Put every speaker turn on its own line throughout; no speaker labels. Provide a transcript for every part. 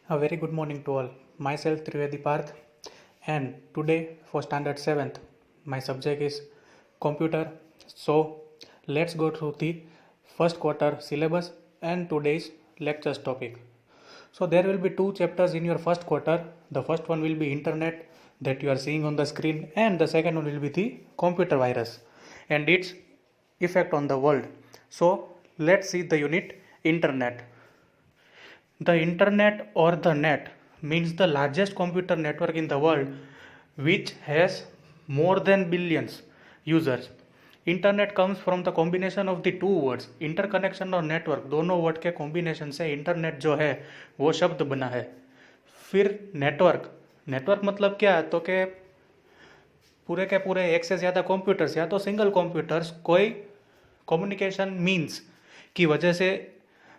A very good morning to all. Myself Trivedi Parth, and today for standard 7th my subject is computer. So let's go through the first quarter syllabus and today's lectures topic. So there will be two chapters in your first quarter. The first one will be internet that you are seeing on the screen, and the second one will be the computer virus and its effect on the world. So let's see the unit internet. The internet or the net means the largest computer network in the world which has more than billions users. Internet comes from the combination of the two words, interconnection और network दोनों word के combination से internet जो है वो शब्द बना है. फिर नेटवर्क, नेटवर्क मतलब क्या है तो के पूरे के पूरे एक से ज़्यादा कंप्यूटर्स या तो सिंगल कंप्यूटर्स कोई कम्युनिकेशन मीन्स की वजह से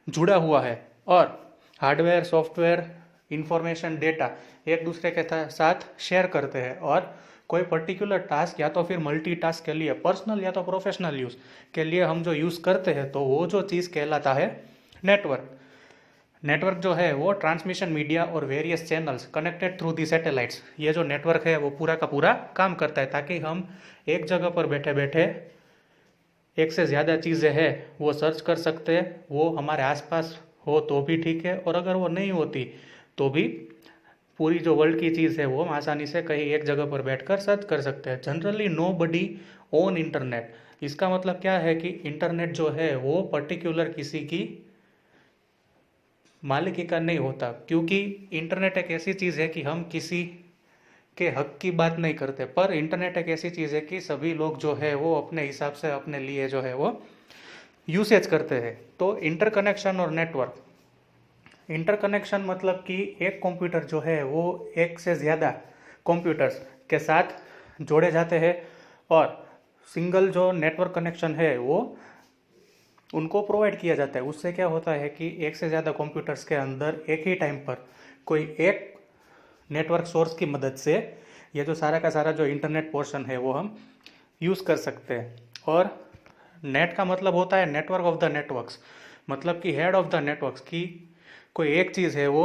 जुड़ा हुआ है और हार्डवेयर सॉफ्टवेयर इंफॉर्मेशन डेटा एक दूसरे के साथ शेयर करते हैं और कोई पर्टिकुलर टास्क या तो फिर मल्टीटास्क के लिए पर्सनल या तो प्रोफेशनल यूज़ के लिए हम जो यूज़ करते हैं तो वो जो चीज़ कहलाता है नेटवर्क. नेटवर्क जो है वो ट्रांसमिशन मीडिया और various channels connected through the satellites, ये जो नेटवर्क है वो पूरा का पूरा काम करता है ताकि हम एक जगह पर बैठे बैठे एक से ज़्यादा चीज़ें हैं वो सर्च कर सकते हैं. वो हमारे आसपास हो तो भी ठीक है और अगर वो नहीं होती तो भी पूरी जो वर्ल्ड की चीज़ है वो हम आसानी से कहीं एक जगह पर बैठकर सर्च कर सकते हैं. जनरली नो बडी ओन इंटरनेट. इसका मतलब क्या है कि इंटरनेट जो है वो पर्टिकुलर किसी की मालिकी का नहीं होता, क्योंकि इंटरनेट एक ऐसी चीज़ है कि हम किसी के हक की बात नहीं करते, पर इंटरनेट एक ऐसी चीज़ है कि सभी लोग जो है वो अपने हिसाब से अपने लिए जो है वो यूसेज करते हैं. तो इंटरकनेक्शन और नेटवर्क, इंटरकनेक्शन मतलब कि एक कंप्यूटर जो है वो एक से ज़्यादा कंप्यूटर्स के साथ जोड़े जाते हैं और सिंगल जो नेटवर्क कनेक्शन है वो उनको प्रोवाइड किया जाता है. उससे क्या होता है कि एक से ज़्यादा कंप्यूटर्स के अंदर एक ही टाइम पर कोई एक नेटवर्क सोर्स की मदद से ये जो सारा का सारा जो इंटरनेट पोर्शन है वो हम यूज़ कर सकते हैं. और नेट का मतलब होता है नेटवर्क ऑफ द नेटवर्क्स, मतलब कि हेड ऑफ द नेटवर्क्स की कोई एक चीज़ है वो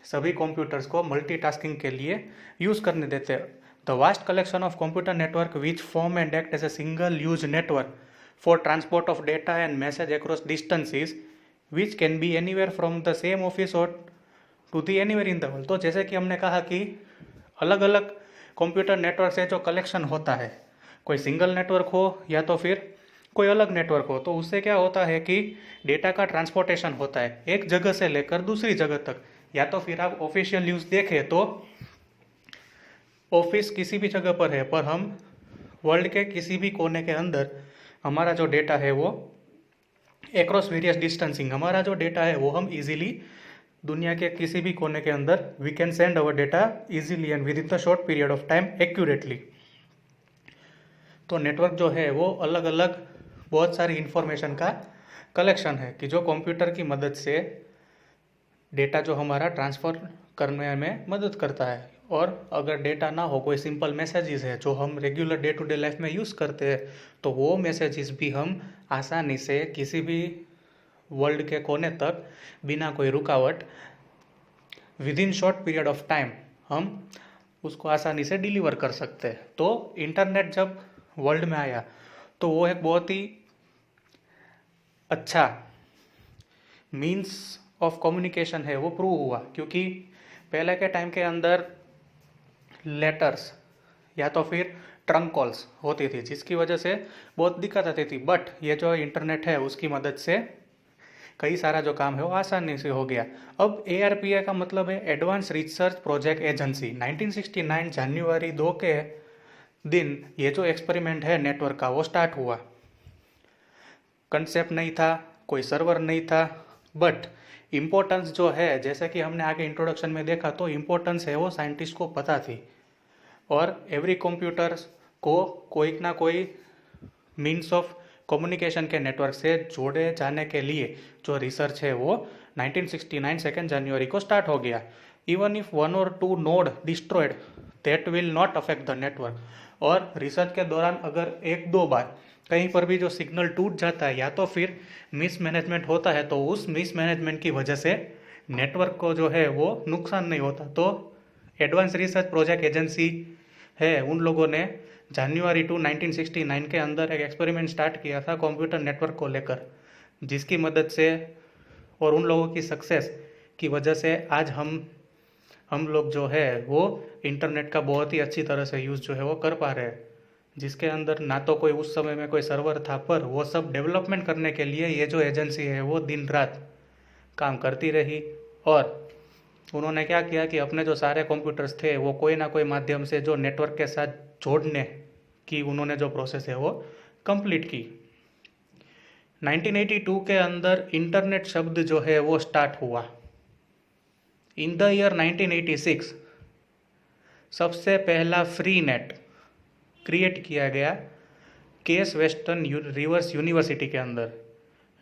सभी कंप्यूटर्स को मल्टीटास्किंग के लिए यूज़ करने देते हैं. The vast collection of computer network which form and act as a single use network for transport of data and message across distances which can be anywhere from the same office or to the anywhere in the world. तो जैसे कि हमने कहा कि अलग अलग computer network से जो कलेक्शन होता है, कोई सिंगल नेटवर्क हो या तो फिर कोई अलग नेटवर्क हो, तो उससे क्या होता है कि डेटा का ट्रांसपोर्टेशन होता है एक जगह से लेकर दूसरी जगह तक. या तो फिर आप ऑफिशियल न्यूज़ देखें तो ऑफिस किसी भी जगह पर है, पर हम वर्ल्ड के किसी भी कोने के अंदर हमारा जो डेटा है वो एक्रॉस वेरियस डिस्टेंसिंग, हमारा जो डेटा है वो हम इजीली दुनिया के किसी भी कोने के अंदर we can send our data easily and within the short period of time accurately. तो नेटवर्क जो है वो अलग अलग बहुत सारी इंफॉर्मेशन का कलेक्शन है कि जो कंप्यूटर की मदद से डेटा जो हमारा ट्रांसफ़र करने में मदद करता है. और अगर डेटा ना हो, कोई सिंपल मैसेजेस है जो हम regular day to day life में यूज़ करते हैं, तो वो मैसेजेस भी हम आसानी से किसी भी वर्ल्ड के कोने तक बिना कोई रुकावट with in short period of time हम उसको आसानी से डिलीवर कर सकते हैं. तो इंटरनेट जब वर्ल्ड में आया तो वो एक बहुत ही अच्छा मीन्स ऑफ कम्युनिकेशन है वो प्रूव हुआ, क्योंकि पहले के टाइम के अंदर लेटर्स या तो फिर ट्रंक कॉल्स होती थी जिसकी वजह से बहुत दिक्कत आती थी. बट ये जो इंटरनेट है उसकी मदद से कई सारा जो काम है वो आसानी से हो गया. अब ARPA का मतलब है एडवांस रिसर्च प्रोजेक्ट एजेंसी. 1969 जनवरी 2 के दिन ये जो एक्सपेरिमेंट है नेटवर्क का वो स्टार्ट हुआ. कंसेप्ट नहीं था, कोई सर्वर नहीं था, बट इम्पोर्टेंस जो है जैसे कि हमने आगे इंट्रोडक्शन में देखा तो इम्पोर्टेंस है वो साइंटिस्ट को पता थी. और एवरी कंप्यूटर को कोई ना कोई मीन्स ऑफ कम्युनिकेशन के नेटवर्क से जोड़े जाने के लिए जो रिसर्च है वो 1969 2 जनवरी को स्टार्ट हो गया. Even if 1 or 2 node destroyed that will not affect the network. और रिसर्च के दौरान अगर एक दो बार कहीं पर भी जो सिग्नल टूट जाता है या तो फिर मिसमैनेजमेंट होता है तो उस मिसमैनेजमेंट की वजह से नेटवर्क को जो है वो नुकसान नहीं होता। तो एडवांस रिसर्च प्रोजेक्ट एजेंसी है, उन लोगों ने जनवरी 1969 के अंदर एक एक्सपेरिमेंट स्टार्ट किया था कंप्यूटर नेटवर्क को लेकर, जिसकी मदद से और उन लोगों की सक्सेस की वजह से आज हम लोग जो है वो इंटरनेट का बहुत ही अच्छी तरह से यूज़ जो है वो कर पा रहे हैं। जिसके अंदर ना तो कोई उस समय में कोई सर्वर था, पर वो सब डेवलपमेंट करने के लिए ये जो एजेंसी है वो दिन रात काम करती रही। और उन्होंने क्या किया कि अपने जो सारे कंप्यूटर्स थे वो कोई ना कोई माध्यम से जो नेटवर्क के साथ जोड़ने की उन्होंने जो प्रोसेस है वो कंप्लीट की। 1982 के अंदर इंटरनेट शब्द जो है वो स्टार्ट हुआ। इन द ईयर 1986 सबसे पहला फ्री नेट क्रिएट किया गया केस वेस्टर्न रिवर्स यूनिवर्सिटी के अंदर।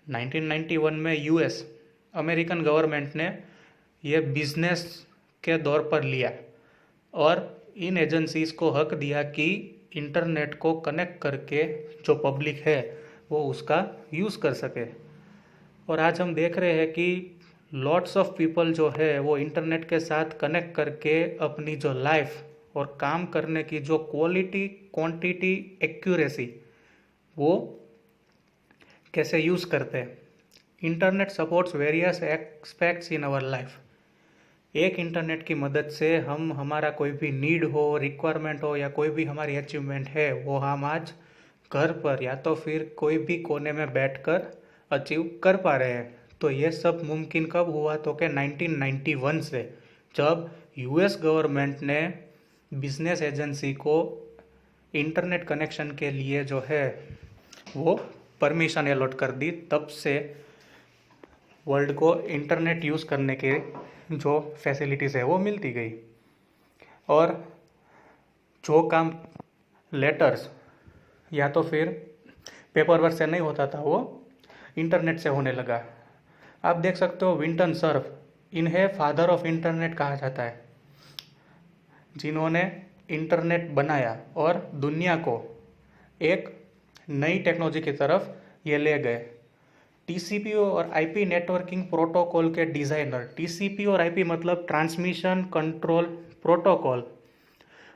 1991 में यूएस अमेरिकन गवर्नमेंट ने यह बिजनेस के दौर पर लिया और इन एजेंसीज को हक दिया कि इंटरनेट को कनेक्ट करके जो पब्लिक है वो उसका यूज़ कर सके। और आज हम देख रहे हैं कि लॉट्स ऑफ पीपल जो है वो इंटरनेट के साथ कनेक्ट करके अपनी जो लाइफ और काम करने की जो क्वालिटी, क्वांटिटी, एक्यूरेसी वो कैसे यूज़ करते हैं। Internet supports various aspects in our life. एक इंटरनेट की मदद से हम हमारा कोई भी नीड हो, रिक्वायरमेंट हो या कोई भी हमारी अचीवमेंट है वो हम आज घर पर या तो फिर कोई भी कोने में बैठकर अचीव कर पा रहे हैं। तो ये सब मुमकिन कब हुआ? तो कि 1991 से, जब यूएस गवर्नमेंट ने बिजनेस एजेंसी को इंटरनेट कनेक्शन के लिए जो है वो परमिशन अलॉट कर दी। तब से वर्ल्ड को इंटरनेट यूज़ करने के जो फैसिलिटीज़ है वो मिलती गई। और जो काम लेटर्स या तो फिर पेपर वर्क से नहीं होता था वो इंटरनेट से होने लगा। आप देख सकते हो विंटन सर्फ, इन्हें फादर ऑफ इंटरनेट कहा जाता है, जिन्होंने इंटरनेट बनाया और दुनिया को एक नई टेक्नोलॉजी की तरफ ये ले गए। टीसीपी और आईपी नेटवर्किंग प्रोटोकॉल के डिज़ाइनर, टीसीपी और आईपी मतलब ट्रांसमिशन कंट्रोल प्रोटोकॉल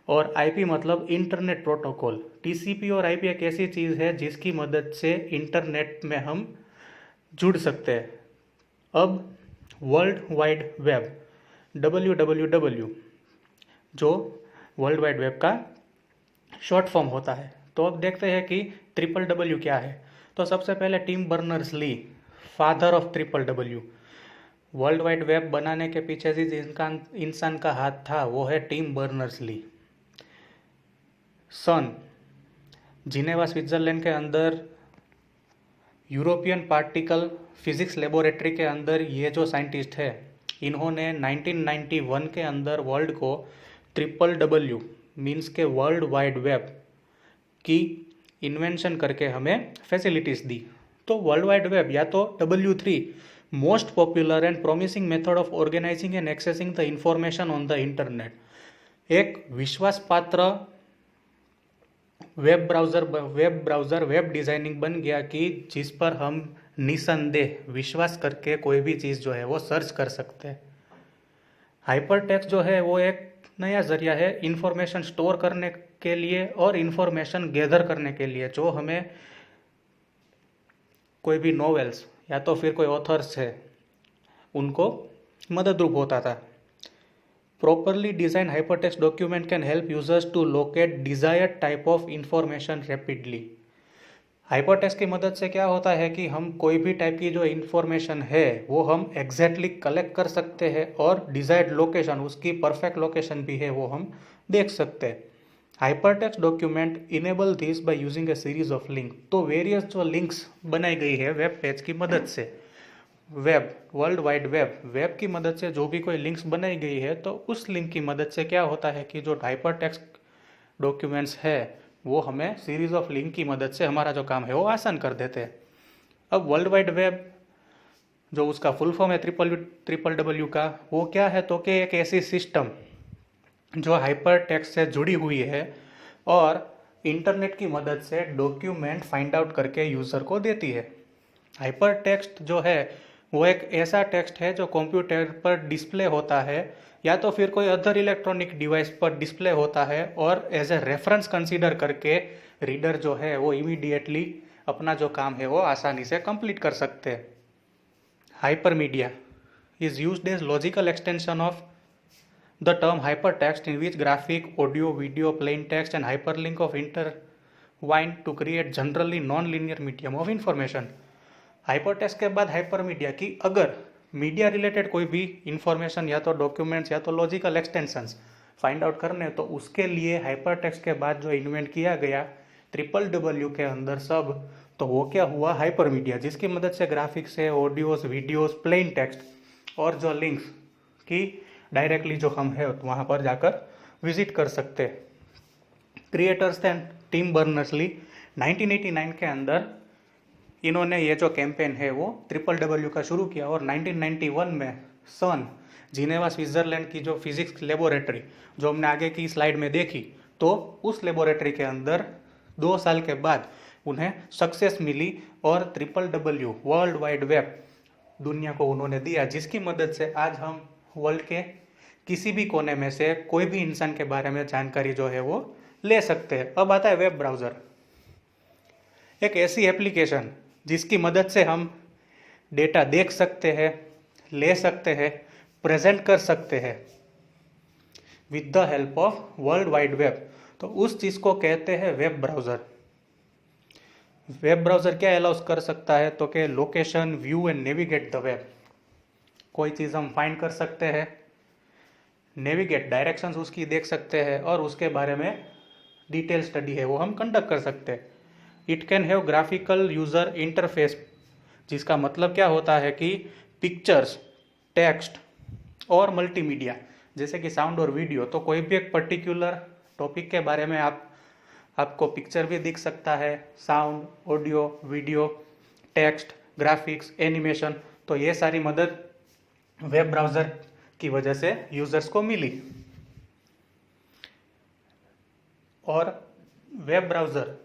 और आईपी मतलब इंटरनेट प्रोटोकॉल। टीसीपी और आईपी एक ऐसी चीज़ है जिसकी मदद से इंटरनेट में हम जुड़ सकते हैं। अब वर्ल्ड वाइड वेब WWW जो वर्ल्ड वाइड वेब का शॉर्ट फॉर्म होता है। तो अब देखते हैं कि WWW क्या है। तो सबसे पहले Tim Berners-Lee, father of WWW। World wide web बनाने के पीछे जिस इंसान का हाथ था वो है टिम बर्नर्स-ली। सन, जिनेवा स्विट्जरलैंड के अंदर यूरोपियन पार्टिकल फिजिक्स लेबोरेटरी के अंदर ये जो साइंटिस्ट है, इन्होंने 1991 के अंदर वर्ल्ड को WWW मीन्स के वर्ल्ड वाइड वेब की इन्वेंशन करके हमें फैसिलिटीज़ दी। तो वर्ल्ड वाइड वेब या तो W3 most popular and promising method of organising and accessing the information on the internet, एक विश्वास पात्र वेब ब्राउज़र वेब डिज़ाइनिंग बन गया कि जिस पर हम निसंदेह विश्वास करके कोई भी चीज़ जो है वो सर्च कर सकते हैं। हाइपर टेक्स्ट जो है वो एक नया जरिया है इंफॉर्मेशन स्टोर करने के लिए और इंफॉर्मेशन गैदर करने के लिए, जो हमें कोई भी नॉवेल्स या तो फिर कोई ऑथर्स है उनको मददरूप होता था। Properly design hypertext document can help users to locate desired type of information rapidly. Hypertext की मदद से क्या होता है कि हम कोई भी टाइप की जो इंफॉर्मेशन है वो हम एग्जैक्टली कलेक्ट कर सकते हैं और डिजायर्ड लोकेशन, उसकी परफेक्ट लोकेशन भी है वो हम देख सकते हैं। Hypertext document enable this by using A series of link. तो वेरियस जो लिंक्स बनाई गई है वेब पेज की मदद से, वेब वर्ल्ड वाइड वेब की मदद से जो भी कोई लिंक्स बनाई गई है, तो उस लिंक की मदद से क्या होता है कि जो हाइपरटेक्स्ट डॉक्यूमेंट्स है वो हमें सीरीज ऑफ लिंक की मदद से हमारा जो काम है वो आसान कर देते हैं। अब वर्ल्ड वाइड वेब जो उसका फुल फॉर्म है WWW का, वो क्या है तो कि एक ऐसी सिस्टम जो हाइपर टेक्स्ट से जुड़ी हुई है और इंटरनेट की मदद से डॉक्यूमेंट फाइंड आउट करके यूज़र को देती है। हाइपर टेक्स्ट जो है वो एक ऐसा टेक्स्ट है जो कंप्यूटर पर डिस्प्ले होता है या तो फिर कोई अदर इलेक्ट्रॉनिक डिवाइस पर डिस्प्ले होता है, और एज ए रेफरेंस कंसीडर करके रीडर जो है वो इमीडिएटली अपना जो काम है वो आसानी से कंप्लीट कर सकते हैं। Hypermedia is used as logical extension of the term hypertext, in which graphic, audio, video, plain text and hyperlink of intertwine to create generally non-linear medium of information। Hypertext के बाद हाइपरमीडिया की अगर media related कोई भी information या तो documents या तो लॉजिकल एक्सटेंशंस फाइंड आउट करने, तो उसके लिए हाइपरटेक्स्ट के बाद जो इन्वेंट किया गया WWW के अंदर सब, तो वो क्या हुआ, हाइपरमीडिया, जिसकी मदद से ग्राफिक्स है, ऑडियोज, वीडियोज, प्लेन टेक्स्ट और जो लिंक्स की डायरेक्टली जो हम है वहाँ पर जाकर विजिट कर सकते हैं। क्रिएटर्स एंड टिम बर्नर्स-ली 1989 के अंदर इन्होंने ये जो कैंपेन है वो WWW का शुरू किया, और 1991 में सन जिनेवा स्विट्जरलैंड की जो फिजिक्स लेबोरेटरी जो हमने आगे की स्लाइड में देखी, तो उस लेबोरेटरी के अंदर 2 साल के बाद उन्हें सक्सेस मिली और WWW वर्ल्ड वाइड वेब दुनिया को उन्होंने दिया, जिसकी मदद से आज हम वर्ल्ड के किसी भी कोने में से कोई भी इंसान के बारे में जानकारी जो है वो ले सकते हैं। अब आता है वेब ब्राउज़र, एक ऐसी एप्लीकेशन जिसकी मदद से हम डेटा देख सकते हैं, ले सकते हैं, प्रेजेंट कर सकते हैं with the help of world wide web. तो उस चीज़ को कहते हैं वेब ब्राउज़र। वेब ब्राउज़र क्या अलाउस कर सकता है, तो कि location, view and navigate the web. कोई चीज़ हम फाइंड कर सकते हैं, नेविगेट डायरेक्शंस उसकी देख सकते हैं, और उसके बारे में डिटेल स्टडी है वो हम कंडक्ट कर सकते हैं। It can have graphical user interface, जिसका मतलब क्या होता है कि पिक्चर्स, टेक्स्ट और मल्टीमीडिया जैसे कि साउंड और वीडियो। तो कोई भी एक पर्टिकुलर टॉपिक के बारे में आपको पिक्चर भी दिख सकता है, sound, audio, video, text, graphics, animation. तो ये सारी मदद वेब ब्राउज़र की वजह से यूजर्स को मिली। और वेब ब्राउज़र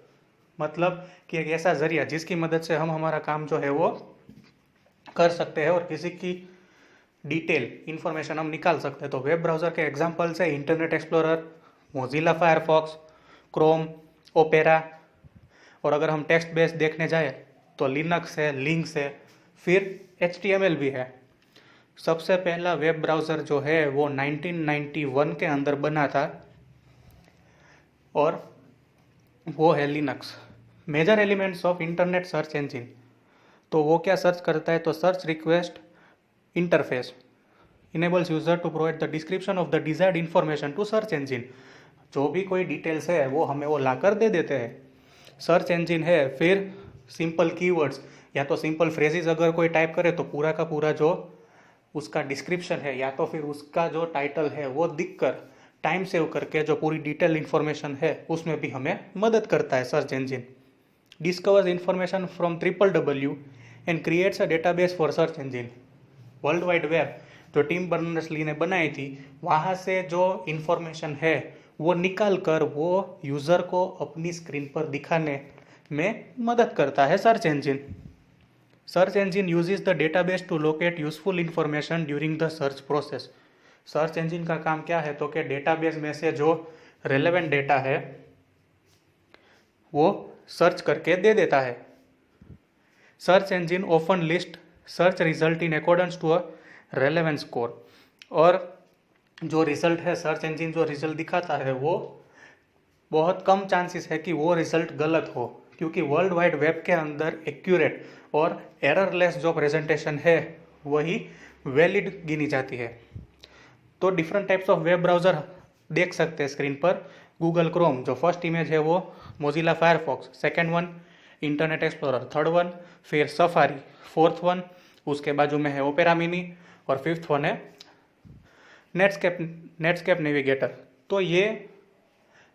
मतलब कि एक ऐसा जरिया जिसकी मदद से हम हमारा काम जो है वो कर सकते हैं और किसी की डिटेल इंफॉर्मेशन हम निकाल सकते हैं। तो वेब ब्राउज़र के एग्जांपल्स है internet explorer, Mozilla Firefox, Chrome, opera, और अगर हम टेक्स्ट बेस देखने जाए तो लिनक्स है, लिंक्स है, फिर HTML भी है। सबसे पहला वेब ब्राउज़र जो है वो 1991 के अंदर बना था, और वो है links. Major elements of internet search engine, तो वो क्या सर्च करता है, तो search request interface enables user to provide the description of the desired information to search engine. जो भी कोई डिटेल्स है वो हमें वो लाकर दे देते हैं। सर्च इंजिन है, फिर सिंपल कीवर्ड्स या तो सिंपल फ्रेजेस अगर कोई टाइप करे तो पूरा का पूरा जो उसका डिस्क्रिप्शन है या तो फिर उसका जो टाइटल है वो दिखकर टाइम सेव करके जो पूरी डिटेल इन्फॉर्मेशन है उसमें भी हमें मदद करता है search engine. Discovers information from WWW and creates a database for search engine. World wide web जो टिम बर्नर्स-ली ने बनाई थी, वहाँ से जो इंफॉर्मेशन है वो निकाल कर वो यूज़र को अपनी स्क्रीन पर दिखाने में मदद करता है search engine. Search engine uses the database to locate useful information during the search process. Search engine का काम क्या है, तो कि डेटाबेस में से जो रेलेवेंट डेटा है वो सर्च करके दे देता है। Search engine often list search result in accordance to a relevance score, और जो रिजल्ट है सर्च इंजिन जो रिजल्ट दिखाता है वो बहुत कम चांसेस है कि वो रिजल्ट गलत हो, क्योंकि वर्ल्ड वाइड वेब के अंदर एक्यूरेट और एररलेस जो प्रेजेंटेशन है वही वैलिड गिनी जाती है। तो different types of web browser देख सकते हैं स्क्रीन पर। गूगल क्रोम जो फर्स्ट इमेज है वो, Mozilla Firefox second one, internet explorer third one, फिर सफारी फोर्थ वन, उसके बाजू में है ओपेरा मिनी, और फिफ्थ वन है नेटस्केप नेविगेटर। तो ये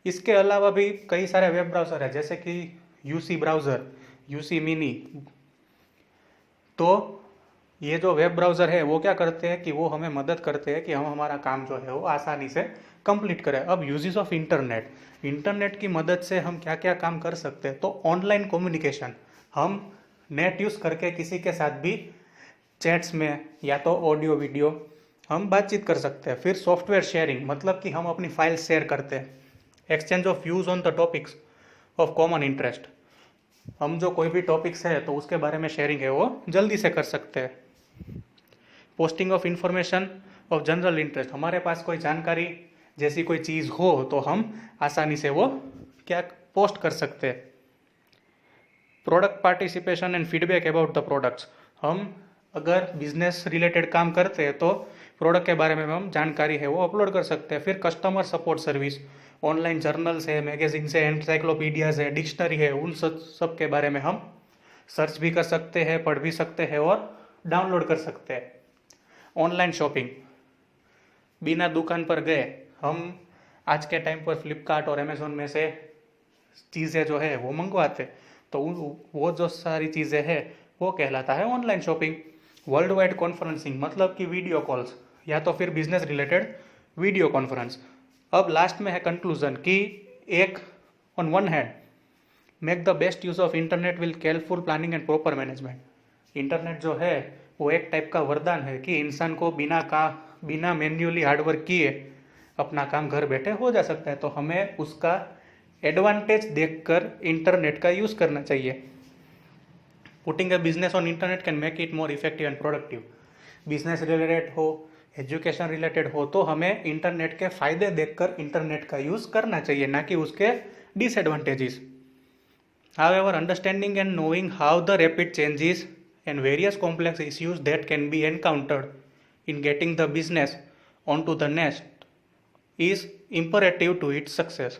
इसके अलावा भी कई सारे वेब ब्राउज़र है जैसे कि यूसी ब्राउज़र, यूसी मिनी। तो ये जो वेब ब्राउज़र है वो क्या करते हैं कि वो हमें मदद करते हैं कि हम हमारा काम जो है वो आसानी से कंप्लीट करें। अब यूजेस ऑफ इंटरनेट की मदद से हम क्या क्या काम कर सकते हैं, तो ऑनलाइन कम्युनिकेशन, हम नेट यूज़ करके किसी के साथ भी चैट्स में या तो ऑडियो वीडियो हम बातचीत कर सकते हैं। फिर सॉफ्टवेयर शेयरिंग, मतलब कि हम अपनी फाइल शेयर करते हैं। Exchange of views on the topics of common interest, हम जो कोई भी टॉपिक्स है तो उसके बारे में शेयरिंग है वो जल्दी से कर सकते हैं। Posting of information of general interest, हमारे पास कोई जानकारी जैसी कोई चीज़ हो तो हम आसानी से वो क्या पोस्ट कर सकते हैं। Product participation and feedback about the products, हम अगर बिजनेस रिलेटेड काम करते हैं तो प्रोडक्ट के बारे में हम जानकारी है वो अपलोड कर सकते हैं। फिर customer support service, online journals है, मैगजीन्स है, एनसाइक्लोपीडियाज है, डिक्शनरी है, उन सब के बारे में हम सर्च भी कर सकते हैं, पढ़ भी सकते हैं और डाउनलोड कर सकते हैं। ऑनलाइन शॉपिंग, बिना दुकान पर गए हम आज के टाइम पर फ्लिपकार्ट और अमेज़ोन में से चीज़ें जो है वो मंगवाते, तो वो जो सारी चीज़ें हैं वो कहलाता है online shopping. World wide conferencing, मतलब कि वीडियो कॉल्स या तो फिर बिजनेस रिलेटेड वीडियो कॉन्फ्रेंस। अब लास्ट में है कंक्लूजन कि एक on one hand make the best use of internet will careful planning and proper management. Internet जो है वो एक टाइप का वरदान है कि इंसान को बिना मैन्युअली हार्डवर्क किए अपना काम घर बैठे हो जा सकता है, तो हमें उसका एडवांटेज देखकर इंटरनेट का यूज़ करना चाहिए। Putting a business on internet can make it more effective and productive. Business related हो, एजुकेशन रिलेटेड हो, तो हमें इंटरनेट के फायदे देखकर इंटरनेट का यूज़ करना चाहिए, ना कि उसके disadvantages. However, understanding and knowing how the rapid changes and various complex issues that can be encountered in getting the business onto the nest is imperative to its success।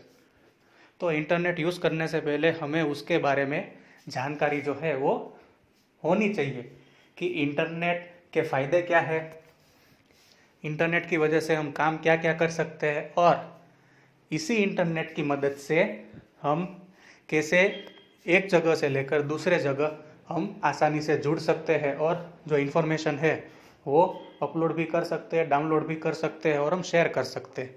तो internet use करने से पहले हमें उसके बारे में जानकारी जो है वो होनी चाहिए कि इंटरनेट के फ़ायदे क्या है, इंटरनेट की वजह से हम काम क्या क्या कर सकते हैं, और इसी इंटरनेट की मदद से हम कैसे एक जगह से लेकर दूसरे जगह हम आसानी से जुड़ सकते हैं और जो इन्फॉर्मेशन है वो अपलोड भी कर सकते हैं, डाउनलोड भी कर सकते हैं और हम शेयर कर सकते हैं।